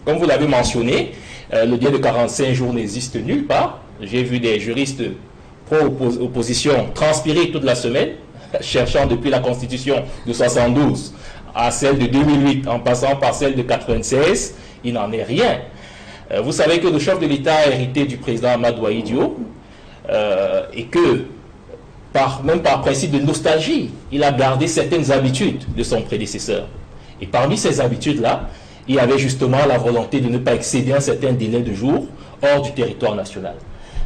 comme vous l'avez mentionné, le délai de 45 jours n'existe nulle part. J'ai vu des juristes pro-opposition transpirer toute la semaine, cherchant depuis la Constitution de 72 à celle de 2008, en passant par celle de 96, il n'en est rien. Vous savez que le chef de l'État a hérité du président Amadou Ahidjo et que, même par principe de nostalgie, il a gardé certaines habitudes de son prédécesseur. Et parmi ces habitudes-là, il y avait justement la volonté de ne pas excéder un certain délai de jours hors du territoire national.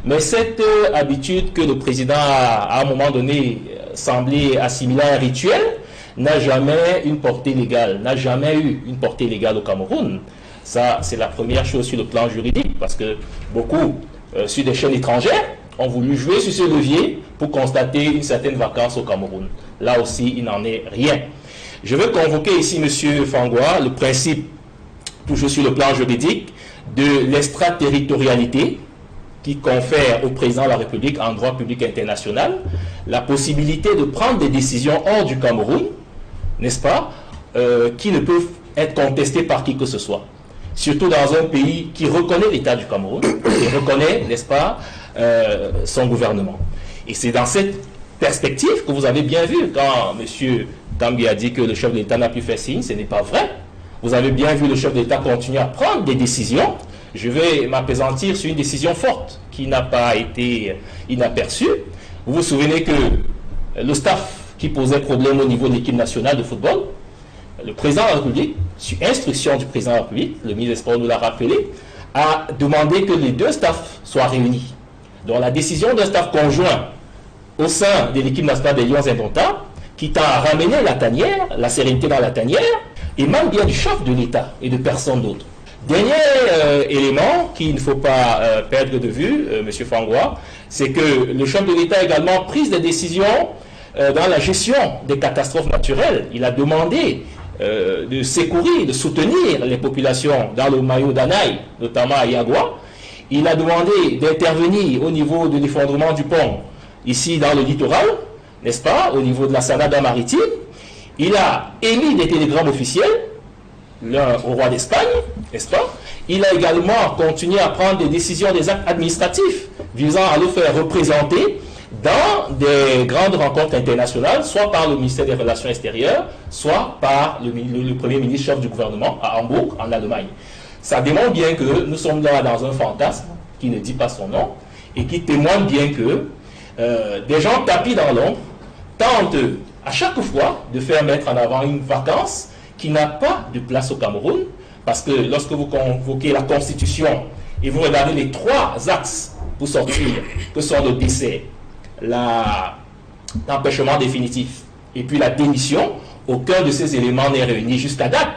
Mais cette habitude que le président a, à un moment donné, semblé assimiler à un rituel, n'a jamais une portée légale, n'a jamais eu une portée légale au Cameroun. Ça, c'est la première chose sur le plan juridique, parce que beaucoup, sur des chaînes étrangères, ont voulu jouer sur ce levier pour constater une certaine vacance au Cameroun. Là aussi, il n'en est rien. Je veux convoquer ici M. Fangois le principe, toujours sur le plan juridique, de l'extraterritorialité qui confère au président de la République en droit public international la possibilité de prendre des décisions hors du Cameroun, n'est-ce pas, qui ne peuvent être contestées par qui que ce soit. Surtout dans un pays qui reconnaît l'État du Cameroun, qui reconnaît, n'est-ce pas, son gouvernement. Et c'est dans cette perspective que vous avez bien vu quand M. Kambi a dit que le chef de l'État n'a plus fait signe, ce n'est pas vrai. Vous avez bien vu le chef de l'État continuer à prendre des décisions. Je vais m'appesantir sur une décision forte qui n'a pas été inaperçue. Vous vous souvenez que le staff qui posait problème au niveau de l'équipe nationale de football, le président de la République, sur instruction du président de la République, le ministre des Sports nous l'a rappelé, a demandé que les deux staffs soient réunis. Donc la décision d'un staff conjoint au sein de l'équipe nationale des Lions indomptables, qui tend à ramener la tanière, la sérénité dans la tanière, émane bien du chef de l'État et de personne d'autre. Dernier élément qu'il ne faut pas perdre de vue, M. Fangois, c'est que le chef de l'État a également pris des décisions dans la gestion des catastrophes naturelles. Il a demandé de secourir, de soutenir les populations dans le maillot d'Anaï, notamment à Yagua. Il a demandé d'intervenir au niveau de l'effondrement du pont, ici dans le littoral, n'est-ce pas, au niveau de la Sanada maritime. Il a émis des télégrammes officiels, l'un au roi d'Espagne, n'est-ce pas. Il a également continué à prendre des décisions, des actes administratifs visant à le faire représenter dans des grandes rencontres internationales, soit par le ministère des Relations extérieures, soit par le Premier ministre chef du gouvernement à Hambourg, en Allemagne. Ça démontre bien que nous sommes là dans un fantasme qui ne dit pas son nom et qui témoigne bien que des gens tapis dans l'ombre tentent à chaque fois de faire mettre en avant une vacance qui n'a pas de place au Cameroun, parce que lorsque vous convoquez la Constitution et vous regardez les trois axes pour sortir, que sont le décès, l'empêchement définitif et puis la démission, aucun de ces éléments n'est réuni jusqu'à date.